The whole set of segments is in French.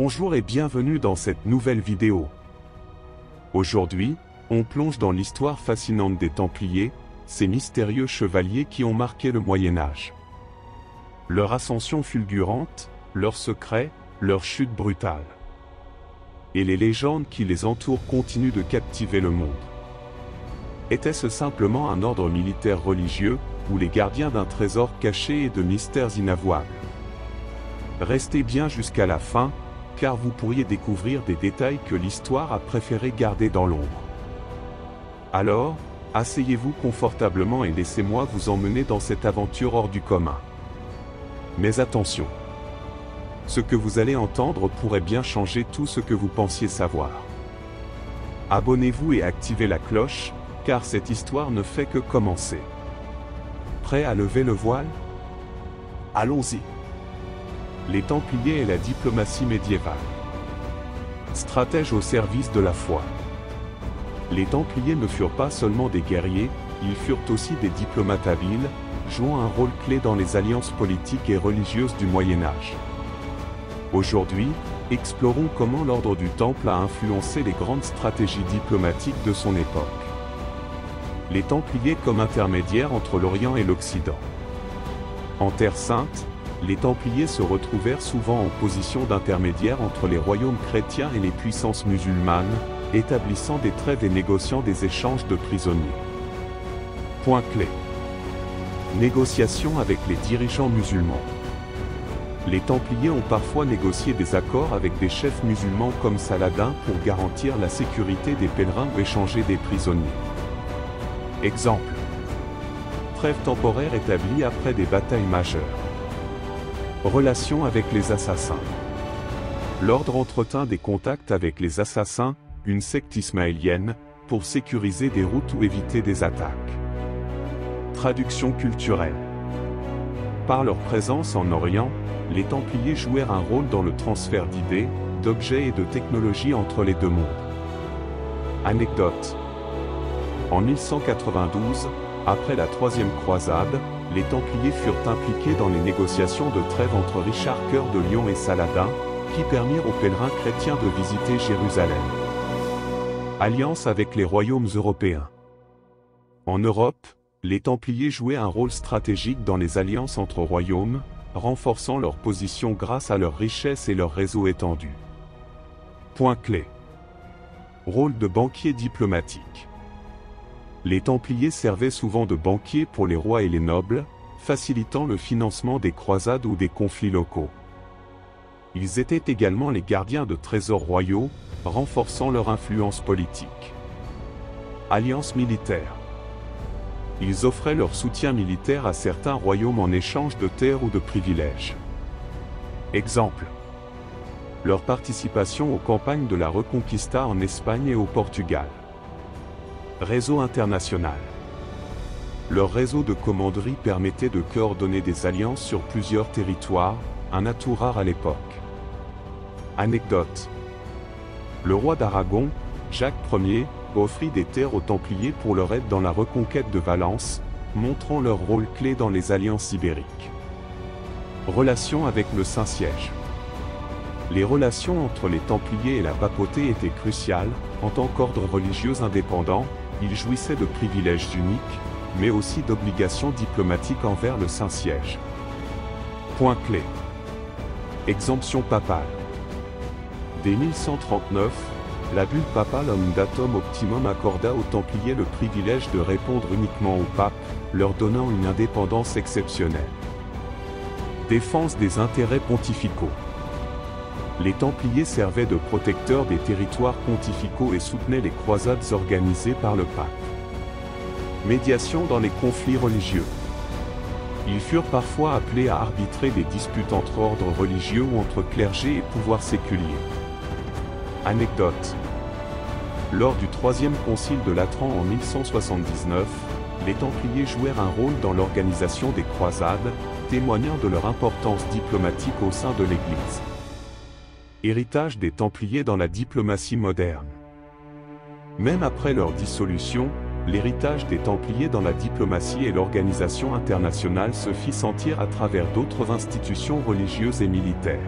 Bonjour et bienvenue dans cette nouvelle vidéo. Aujourd'hui, on plonge dans l'histoire fascinante des Templiers, ces mystérieux chevaliers qui ont marqué le Moyen-Âge. Leur ascension fulgurante, leurs secrets, leur chute brutale. Et les légendes qui les entourent continuent de captiver le monde. Était-ce simplement un ordre militaire religieux, ou les gardiens d'un trésor caché et de mystères inavouables? Restez bien jusqu'à la fin, car vous pourriez découvrir des détails que l'histoire a préféré garder dans l'ombre. Alors, asseyez-vous confortablement et laissez-moi vous emmener dans cette aventure hors du commun. Mais attention! Ce que vous allez entendre pourrait bien changer tout ce que vous pensiez savoir. Abonnez-vous et activez la cloche, car cette histoire ne fait que commencer. Prêt à lever le voile? Allons-y! Les Templiers et la diplomatie médiévale. Stratèges au service de la foi. Les Templiers ne furent pas seulement des guerriers, ils furent aussi des diplomates habiles, jouant un rôle clé dans les alliances politiques et religieuses du Moyen-Âge. Aujourd'hui, explorons comment l'ordre du Temple a influencé les grandes stratégies diplomatiques de son époque. Les Templiers comme intermédiaires entre l'Orient et l'Occident. En Terre Sainte, les Templiers se retrouvèrent souvent en position d'intermédiaire entre les royaumes chrétiens et les puissances musulmanes, établissant des trêves et négociant des échanges de prisonniers. Point clé. Négociations avec les dirigeants musulmans. Les Templiers ont parfois négocié des accords avec des chefs musulmans comme Saladin pour garantir la sécurité des pèlerins ou échanger des prisonniers. Exemple. Trêve temporaire établie après des batailles majeures. Relations avec les assassins. L'ordre entretint des contacts avec les assassins, une secte ismaélienne, pour sécuriser des routes ou éviter des attaques. Traduction culturelle. Par leur présence en Orient, les Templiers jouèrent un rôle dans le transfert d'idées, d'objets et de technologies entre les deux mondes. Anecdote. En 1192, après la Troisième Croisade, les Templiers furent impliqués dans les négociations de trêve entre Richard Cœur de Lion et Saladin, qui permirent aux pèlerins chrétiens de visiter Jérusalem. Alliance avec les royaumes européens. En Europe, les Templiers jouaient un rôle stratégique dans les alliances entre royaumes, renforçant leur position grâce à leur richesse et leur réseau étendu. Point clé. Rôle de banquier diplomatique. Les Templiers servaient souvent de banquiers pour les rois et les nobles, facilitant le financement des croisades ou des conflits locaux. Ils étaient également les gardiens de trésors royaux, renforçant leur influence politique. Alliance militaire. Ils offraient leur soutien militaire à certains royaumes en échange de terres ou de privilèges. Exemple. Leur participation aux campagnes de la Reconquista en Espagne et au Portugal. Réseau international. Leur réseau de commanderie permettait de coordonner des alliances sur plusieurs territoires, un atout rare à l'époque. Anecdote. Le roi d'Aragon, Jacques Ier, offrit des terres aux Templiers pour leur aide dans la reconquête de Valence, montrant leur rôle clé dans les alliances ibériques. Relations avec le Saint-Siège. Les relations entre les Templiers et la papauté étaient cruciales, en tant qu'ordre religieux indépendant, ils jouissaient de privilèges uniques, mais aussi d'obligations diplomatiques envers le Saint-Siège. Point clé. Exemption papale. Dès 1139, la bulle papale Omnidatum Optimum accorda aux Templiers le privilège de répondre uniquement au pape, leur donnant une indépendance exceptionnelle. Défense des intérêts pontificaux. Les Templiers servaient de protecteurs des territoires pontificaux et soutenaient les croisades organisées par le pape. Médiation dans les conflits religieux. Ils furent parfois appelés à arbitrer des disputes entre ordres religieux ou entre clergés et pouvoirs séculiers. Anecdote. Lors du Troisième Concile de Latran en 1179, les Templiers jouèrent un rôle dans l'organisation des croisades, témoignant de leur importance diplomatique au sein de l'Église. Héritage des Templiers dans la diplomatie moderne. Même après leur dissolution, l'héritage des Templiers dans la diplomatie et l'organisation internationale se fit sentir à travers d'autres institutions religieuses et militaires.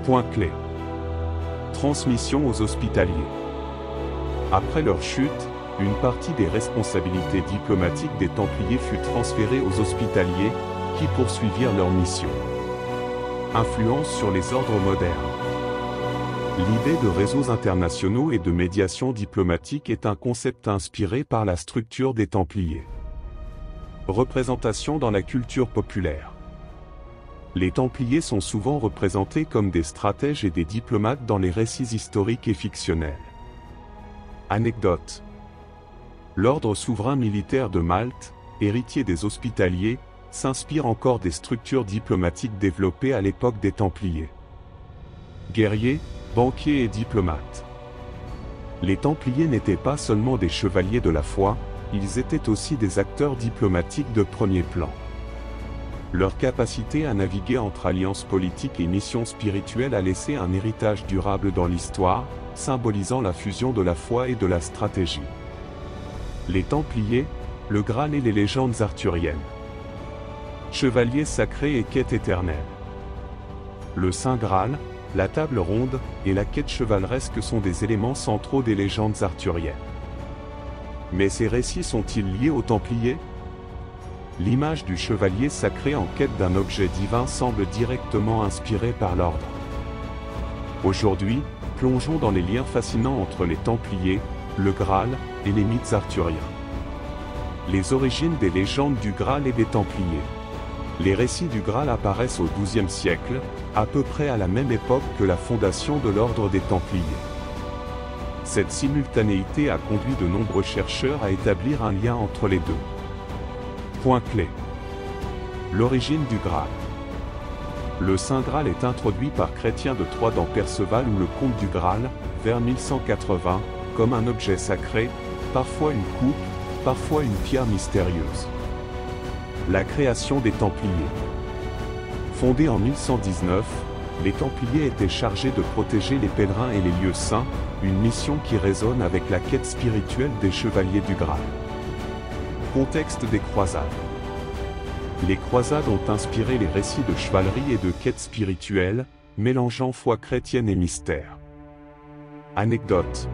Point clé. Transmission aux hospitaliers. Après leur chute, une partie des responsabilités diplomatiques des Templiers fut transférée aux hospitaliers, qui poursuivirent leur mission. Influence sur les ordres modernes. L'idée de réseaux internationaux et de médiation diplomatique est un concept inspiré par la structure des Templiers. Représentation dans la culture populaire. Les Templiers sont souvent représentés comme des stratèges et des diplomates dans les récits historiques et fictionnels. Anecdote. L'ordre souverain militaire de Malte, héritier des Hospitaliers, s'inspire encore des structures diplomatiques développées à l'époque des Templiers. Guerriers, banquiers et diplomates. Les Templiers n'étaient pas seulement des chevaliers de la foi, ils étaient aussi des acteurs diplomatiques de premier plan. Leur capacité à naviguer entre alliances politiques et missions spirituelles a laissé un héritage durable dans l'histoire, symbolisant la fusion de la foi et de la stratégie. Les Templiers, le Graal et les légendes arthuriennes. Chevalier sacré et quête éternelle. Le Saint Graal, la table ronde, et la quête chevaleresque sont des éléments centraux des légendes arthuriennes. Mais ces récits sont-ils liés aux Templiers? L'image du chevalier sacré en quête d'un objet divin semble directement inspirée par l'ordre. Aujourd'hui, plongeons dans les liens fascinants entre les Templiers, le Graal, et les mythes arthuriens. Les origines des légendes du Graal et des Templiers. Les récits du Graal apparaissent au XIIe siècle, à peu près à la même époque que la fondation de l'ordre des Templiers. Cette simultanéité a conduit de nombreux chercheurs à établir un lien entre les deux. Point clé. L'origine du Graal. Le Saint Graal est introduit par Chrétien de Troyes dans Perceval ou le Conte du Graal, vers 1180, comme un objet sacré, parfois une coupe, parfois une pierre mystérieuse. La création des Templiers. Fondés en 1119, les Templiers étaient chargés de protéger les pèlerins et les lieux saints, une mission qui résonne avec la quête spirituelle des chevaliers du Graal. Contexte des croisades. Les croisades ont inspiré les récits de chevalerie et de quête spirituelle, mélangeant foi chrétienne et mystère. Anecdote.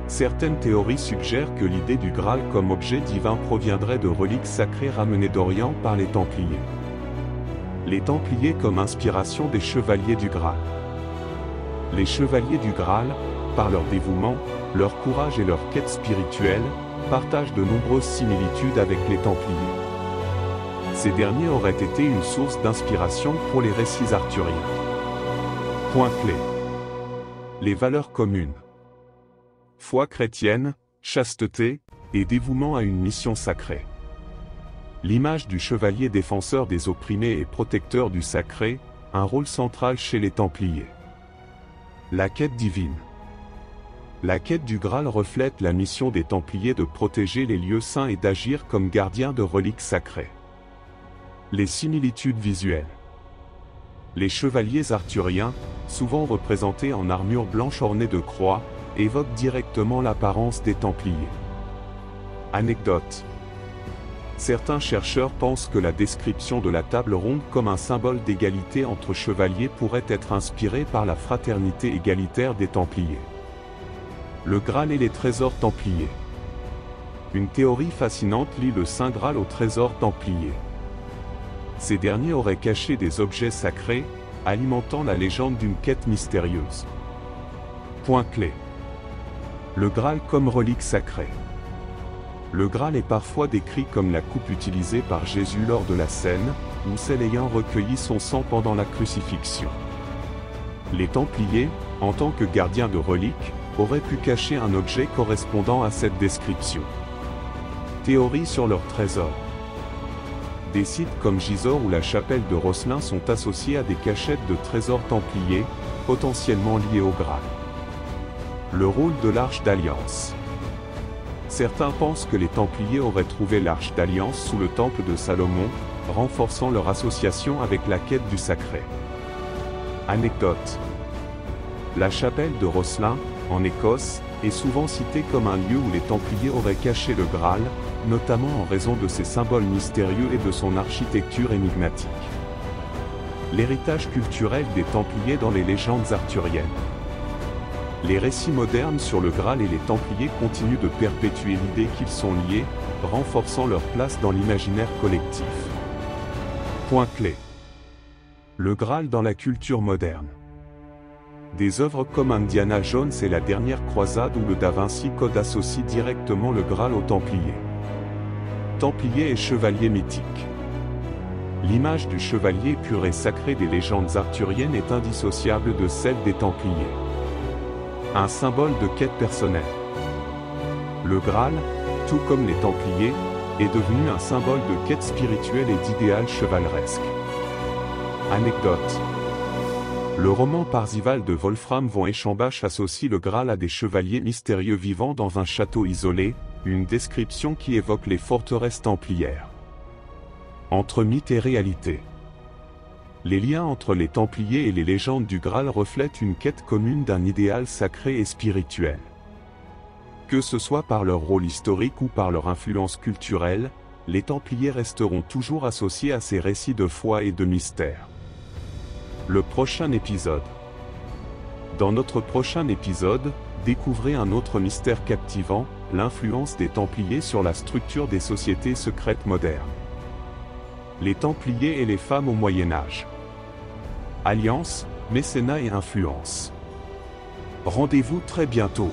Certaines théories suggèrent que l'idée du Graal comme objet divin proviendrait de reliques sacrées ramenées d'Orient par les Templiers. Les Templiers comme inspiration des chevaliers du Graal. Les chevaliers du Graal, par leur dévouement, leur courage et leur quête spirituelle, partagent de nombreuses similitudes avec les Templiers. Ces derniers auraient été une source d'inspiration pour les récits arthuriens. Point clé. Les valeurs communes. Foi chrétienne, chasteté, et dévouement à une mission sacrée. L'image du chevalier défenseur des opprimés et protecteur du sacré, un rôle central chez les Templiers. La quête divine. La quête du Graal reflète la mission des Templiers de protéger les lieux saints et d'agir comme gardiens de reliques sacrées. Les similitudes visuelles. Les chevaliers arthuriens, souvent représentés en armure blanche ornée de croix, évoquent directement l'apparence des Templiers. Anecdote. Certains chercheurs pensent que la description de la table ronde comme un symbole d'égalité entre chevaliers pourrait être inspirée par la fraternité égalitaire des Templiers. Le Graal et les trésors templiers. Une théorie fascinante lie le Saint Graal aux trésors templiers. Ces derniers auraient caché des objets sacrés, alimentant la légende d'une quête mystérieuse. Point clé. Le Graal comme relique sacrée. Le Graal est parfois décrit comme la coupe utilisée par Jésus lors de la scène, ou celle ayant recueilli son sang pendant la crucifixion. Les Templiers, en tant que gardiens de reliques, auraient pu cacher un objet correspondant à cette description. Théorie sur leur trésor. Des sites comme Gisors ou la chapelle de Rosslin sont associés à des cachettes de trésors templiers, potentiellement liés au Graal. Le rôle de l'Arche d'Alliance. Certains pensent que les Templiers auraient trouvé l'Arche d'Alliance sous le temple de Salomon, renforçant leur association avec la quête du sacré. Anecdote. La chapelle de Rosslin, en Écosse, est souvent citée comme un lieu où les Templiers auraient caché le Graal, notamment en raison de ses symboles mystérieux et de son architecture énigmatique. l'héritage culturel des Templiers dans les légendes arthuriennes. Les récits modernes sur le Graal et les Templiers continuent de perpétuer l'idée qu'ils sont liés, renforçant leur place dans l'imaginaire collectif. Point clé. Le Graal dans la culture moderne. Des œuvres comme Indiana Jones et la dernière croisade ou le Da Vinci Code associent directement le Graal aux Templiers. Templiers et chevaliers mythiques. L'image du chevalier pur et sacré des légendes arthuriennes est indissociable de celle des Templiers. Un symbole de quête personnelle. Le Graal, tout comme les Templiers, est devenu un symbole de quête spirituelle et d'idéal chevaleresque. Anecdote. Le roman Parzival de Wolfram von Eschenbach associe le Graal à des chevaliers mystérieux vivant dans un château isolé, une description qui évoque les forteresses templières. Entre mythe et réalité. Les liens entre les Templiers et les légendes du Graal reflètent une quête commune d'un idéal sacré et spirituel. Que ce soit par leur rôle historique ou par leur influence culturelle, les Templiers resteront toujours associés à ces récits de foi et de mystère. Le prochain épisode. Dans notre prochain épisode, découvrez un autre mystère captivant, l'influence des Templiers sur la structure des sociétés secrètes modernes. Les Templiers et les femmes au Moyen-Âge. Alliance, mécénat et influence. Rendez-vous très bientôt.